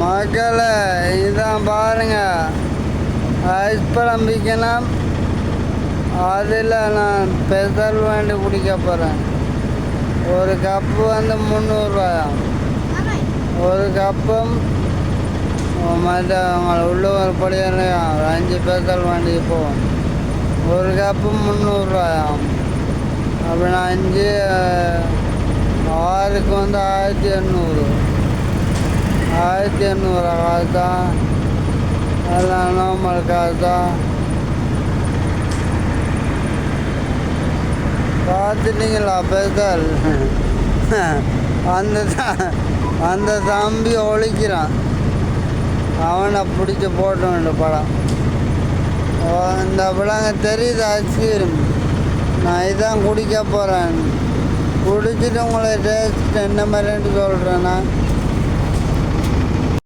மக்களை இதான் பாருங்க, ஐஸ் பழம் விற்கணும். அதில் நான் பெசல் வேண்டி குடிக்க போகிறேன். ஒரு கப்பு வந்து 300 ஒரு கப்பும் மற்ற உள்ளூர் பொடியா 5 பெசல் வேண்டி போவோம். ஒரு கப்பு 300 அப்படின்னா 5 6க்கு வந்து 1800 காசு தான். எல்லாம் நார்மல் காசு தான். பார்த்துட்டீங்களா பெசல்? அந்த தம்பி ஒழிக்கிறான். அவனை பிடிச்சி போட்டோம் இந்த படம். இந்த படங்க தெரியுது ஐஸ்கிரீம். நான் இதான் குடிக்க போகிறேன். குடிச்சிட்டு உங்களை டேஸ்ட் என்ன மாதிரின்னு சொல்கிறேன்னா